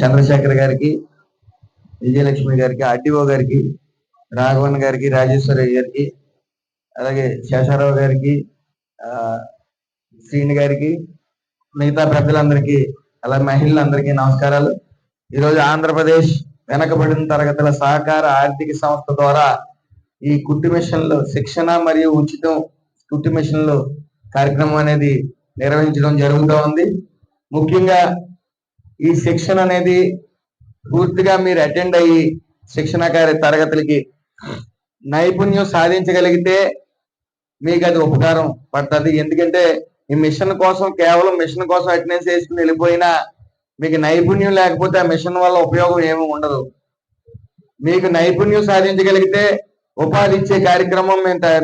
చంద్రశేఖర్ గారికి, విజయలక్ష్మి గారికి, ఆర్టీఓ గారికి, రాఘవన్ గారికి, రాజేశ్వరయ్య గారికి, అలాగే శేషారావు గారికి, శ్రీని గారికి, మిగతా పెద్దలందరికీ, అలాగే మహిళలందరికీ నమస్కారాలు. ఈరోజు ఆంధ్రప్రదేశ్ వెనకబడిన తరగతుల సహకార ఆర్థిక సంస్థ ద్వారా ఈ కుట్టు మిషన్లు శిక్షణ మరియు ఉచితం కుట్టు మిషన్లు కార్యక్రమం అనేది నిర్వహించడం జరుగుతూ ఉంది. ముఖ్యంగా ఈ శిక్షణ అనేది పూర్తిగా మీరు అటెండ్ అయ్యి శిక్షణాకారి తరగతులకి నైపుణ్యం సాధించగలిగితే మీకు అది ఉపకారం పడుతుంది. ఎందుకంటే ఈ మిషన్ కోసం కేవలం మిషన్ కోసం అటెండెన్స్ వేసుకుని వెళ్ళిపోయినా మీకు నైపుణ్యం లేకపోతే ఆ మిషన్ వల్ల ఉపయోగం ఏమి ఉండదు. మీకు నైపుణ్యం సాధించగలిగితే ఉపాధి ఇచ్చే కార్యక్రమం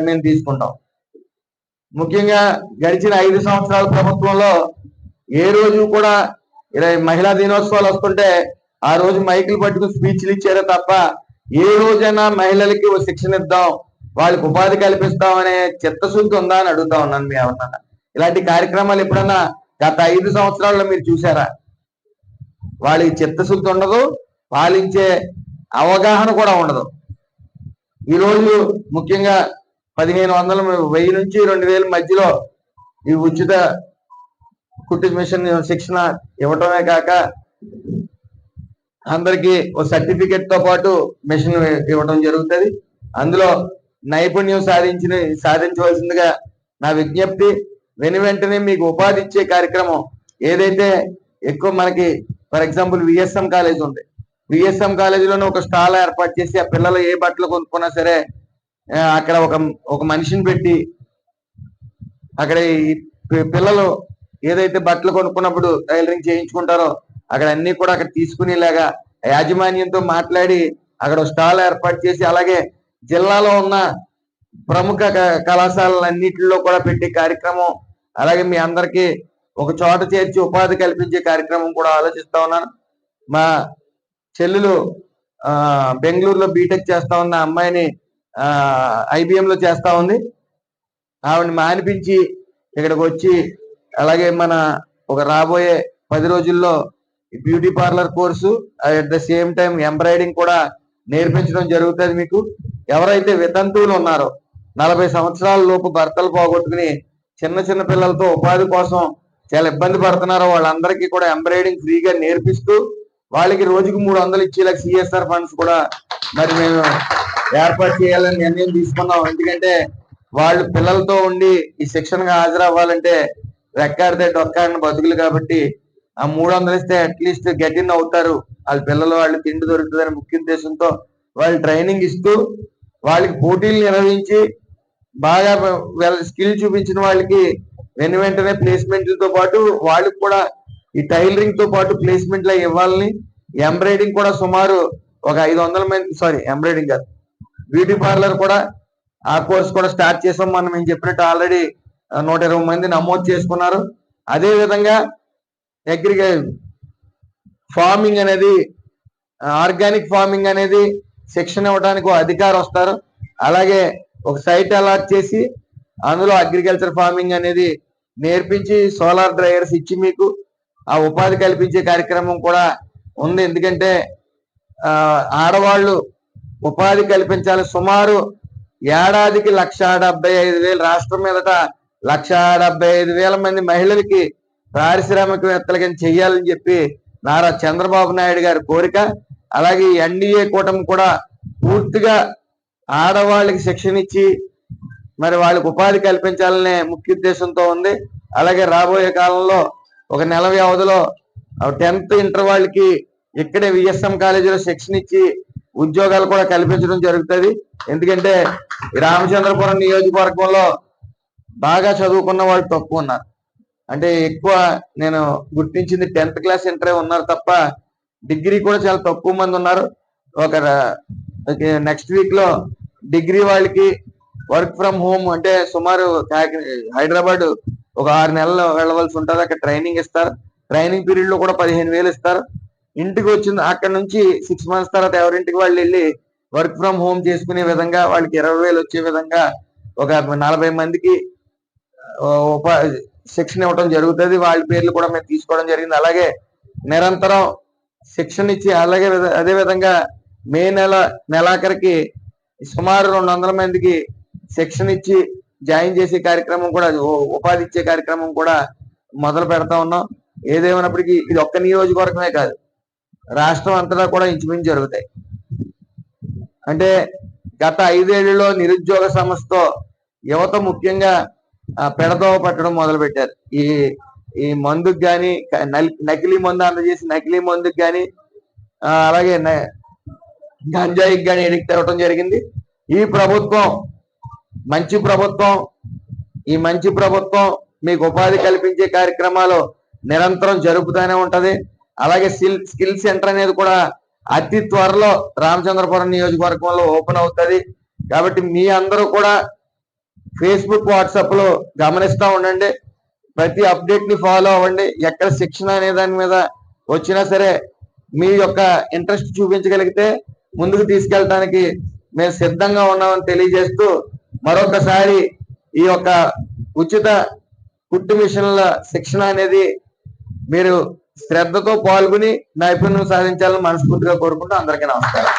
మేము తీసుకుంటాం. ముఖ్యంగా గడిచిన 5 సంవత్సరాల ప్రభుత్వంలో ఏ రోజు కూడా ఇలా మహిళా దినోత్సవాలు వస్తుంటే ఆ రోజు మైకులు పట్టుకుని స్పీచ్లు ఇచ్చారే తప్ప ఏ రోజైనా మహిళలకి శిక్షణ ఇద్దాం, వాళ్ళకి ఉపాధి కల్పిస్తామనే చిత్తశుద్ధి ఉందా అని అడుగుతా ఉన్నాను. మీ ఎవరన్నా ఇలాంటి కార్యక్రమాలు ఎప్పుడన్నా గత 5 సంవత్సరాల్లో మీరు చూసారా? వాళ్ళకి చిత్తశుద్ధి ఉండదు, పాలించే అవగాహన కూడా ఉండదు. ఈరోజు ముఖ్యంగా 1500, 1000 నుంచి 2000 మధ్యలో ఈ ఉచిత కుట్టు మిషన్ శిక్షణ ఇవ్వటమే కాక అందరికి ఒక సర్టిఫికెట్ తో పాటు మిషన్ ఇవ్వడం జరుగుతుంది. అందులో నైపుణ్యం సాధించవలసిందిగా నా విజ్ఞప్తి. వెంటనే మీకు ఉపాధి ఇచ్చే కార్యక్రమం ఏదైతే ఎక్కువ మనకి ఫర్ ఎగ్జాంపుల్ విఎస్ఎం కాలేజ్ ఉంది. విఎస్ఎం కాలేజీలోనే ఒక స్టాల్ ఏర్పాటు చేసి ఆ పిల్లలు ఏ బట్టలు కొనుక్కున్నా సరే అక్కడ ఒక మనిషిని పెట్టి అక్కడ ఈ పిల్లలు ఏదైతే బట్టలు కొనుక్కున్నప్పుడు టైలరింగ్ చేయించుకుంటారో అక్కడ అన్ని కూడా అక్కడ తీసుకునేలాగా యాజమాన్యంతో మాట్లాడి అక్కడ స్టాల్ ఏర్పాటు చేసి, అలాగే జిల్లాలో ఉన్న ప్రముఖ కళాశాలన్నింటిలో కూడా పెట్టే కార్యక్రమం, అలాగే మీ అందరికీ ఒక చోట చేర్చి ఉపాధి కల్పించే కార్యక్రమం కూడా ఆలోచిస్తా ఉన్నాను. మా చెల్లెలు బెంగళూరులో బీటెక్ చేస్తా ఉన్న అమ్మాయిని IBM లో చేస్తా ఉంది. ఆవిడని మానిపించి ఇక్కడికి వచ్చి అలాగే మన ఒక రాబోయే 10 రోజుల్లో beauty parlour course at the same time embroidering కూడా నేర్పించడం జరుగుతుంది. మీకు ఎవరైతే వితంతువులు ఉన్నారో 40 సంవత్సరాల లోపు భర్తలు పోగొట్టుకుని చిన్న పిల్లలతో ఉపాధి కోసం చాలా ఇబ్బంది పడుతున్నారో వాళ్ళందరికీ కూడా ఎంబ్రాయిడింగ్ ఫ్రీగా నేర్పిస్తూ వాళ్ళకి రోజుకు 300 ఇచ్చేలా CSR ఫండ్స్ కూడా మరి మేము ఏర్పాటు చేయాలని నిర్ణయం తీసుకున్నాం. ఎందుకంటే వాళ్ళు పిల్లలతో ఉండి ఈ శిక్షణగా హాజరవ్వాలంటే రెక్కాడితే డొక్కాడిన బతుకులు కాబట్టి ఆ 300 ఇస్తే అట్లీస్ట్ గెట్ ఇన్ అవుతారు. వాళ్ళ పిల్లలు వాళ్ళు తిండి దొరుకుతుందని ముఖ్య ఉద్దేశంతో వాళ్ళు ట్రైనింగ్ ఇస్తూ వాళ్ళకి పోటీలు నిర్వహించి బాగా స్కిల్ చూపించిన వాళ్ళకి వెంటనే ప్లేస్మెంట్లతో పాటు వాళ్ళకి కూడా ఈ టైలరింగ్ తో పాటు ప్లేస్మెంట్లు ఇవ్వాలని, ఎంబ్రాయిడింగ్ కూడా సుమారు ఒక 500 మంది ఎంబ్రాయిడింగ్ కాదు బ్యూటీ పార్లర్ కూడా ఆ కోర్స్ కూడా స్టార్ట్ చేసాం. మేము చెప్పినట్టు ఆల్రెడీ 120 మంది నమోదు చేసుకున్నారు. అదే విధంగా ఫార్మింగ్ అనేది ఆర్గానిక్ ఫార్మింగ్ అనేది శిక్షణ ఇవ్వడానికి అధికారి వస్తారు. అలాగే ఒక సైట్ అలాట్ చేసి అందులో అగ్రికల్చర్ ఫార్మింగ్ అనేది నేర్పించి సోలార్ డ్రైయర్స్ ఇచ్చి మీకు ఆ ఉపాధి కల్పించే కార్యక్రమం కూడా ఉంది. ఎందుకంటే ఆడవాళ్ళు ఉపాధి కల్పించాలి. సుమారు ఏడాదికి 1,75,000 రాష్ట్రం మీదట 1,75,000 మంది మహిళలకి పారిశ్రామికవేత్తలుగా చెయ్యాలని చెప్పి నారా చంద్రబాబు నాయుడు గారి కోరిక. అలాగే NDA కూటమి కూడా పూర్తిగా ఆడవాళ్ళకి శిక్షణ ఇచ్చి మరి వాళ్ళకి ఉపాధి కల్పించాలనే ముఖ్య ఉద్దేశంతో ఉంది. అలాగే రాబోయే కాలంలో ఒక నెల వ్యవధిలో 10th ఇంటర్ వాళ్ళకి ఇక్కడే విఎస్ఎం కాలేజీలో శిక్షణ ఇచ్చి ఉద్యోగాలు కూడా కల్పించడం జరుగుతుంది. ఎందుకంటే రామచంద్రపురం నియోజకవర్గంలో బాగా చదువుకున్న వాళ్ళు తక్కువ ఉన్నారు. అంటే ఎక్కువ నేను గుర్తించింది 10th క్లాస్ ఇంటరే ఉన్నారు తప్ప డిగ్రీ కూడా చాలా తక్కువ మంది ఉన్నారు. ఒక నెక్స్ట్ వీక్ లో డిగ్రీ వాళ్ళకి వర్క్ ఫ్రమ్ హోమ్ అంటే సుమారు హైదరాబాద్ ఒక 6 నెలలు వెళ్ళవలసి ఉంటుంది. అక్కడ ట్రైనింగ్ ఇస్తారు. ట్రైనింగ్ పీరియడ్ లో కూడా 15,000 ఇస్తారు. ఇంటికి వచ్చింది అక్కడ నుంచి 6 months తర్వాత ఎవరింటికి వాళ్ళు వెళ్ళి వర్క్ ఫ్రమ్ హోమ్ చేసుకునే విధంగా వాళ్ళకి 20,000 వచ్చే విధంగా ఒక 40 మందికి శిక్షణ ఇవ్వడం జరుగుతుంది. వాళ్ళ పేర్లు కూడా మేము తీసుకోవడం జరిగింది. అలాగే నిరంతరం శిక్షణ ఇచ్చి అలాగే అదే విధంగా మే నెలాఖరికి సుమారు 200 మందికి శిక్షణ ఇచ్చి జాయిన్ చేసే కార్యక్రమం కూడా, ఉపాధి ఇచ్చే కార్యక్రమం కూడా మొదలు పెడతా ఉన్నాం. ఏదేమైనప్పటికీ ఇది ఒక్క నియోజకవర్గమే కాదు, రాష్ట్రం అంతటా కూడా ఇంచుమించు జరుగుతాయి. అంటే గత 5 ఏళ్లలో నిరుద్యోగ సమస్యతో యువత ముఖ్యంగా పెడదోవ పట్టడం మొదలు పెట్టారు. ఈ మందుకు కానీ, నకిలీ మందు అందజేసి నకిలీ మందుకు కానీ, అలాగే గంజాయికి కానీ ఎడిక్ట్ అవ్వడం జరిగింది. ఈ ప్రభుత్వం మంచి ప్రభుత్వం. ఈ మంచి ప్రభుత్వం మీకు ఉపాధి కల్పించే కార్యక్రమాలు నిరంతరం జరుపుతూనే ఉంటది. అలాగే స్కిల్ సెంటర్ అనేది కూడా అతి త్వరలో రామచంద్రపురం నియోజకవర్గంలో ఓపెన్ అవుతుంది. కాబట్టి మీ అందరూ కూడా ఫేస్బుక్, వాట్సాప్ లో గమనిస్తూ ఉండండి. ప్రతి అప్డేట్ ని ఫాలో అవ్వండి. ఎక్కడ శిక్షణ అనే దాని మీద వచ్చినా సరే మీ యొక్క ఇంట్రెస్ట్ చూపించగలిగితే ముందుకు తీసుకెళ్ళడానికి మేము సిద్ధంగా ఉన్నామని తెలియజేస్తూ, మరొకసారి ఈ యొక్క ఉచిత కుట్టు మిషన్ల శిక్షణ అనేది మీరు శ్రద్ధతో పాల్గొని నైపుణ్యం సాధించాలని మనస్ఫూర్తిగా కోరుకుంటూ అందరికీ నమస్కారం.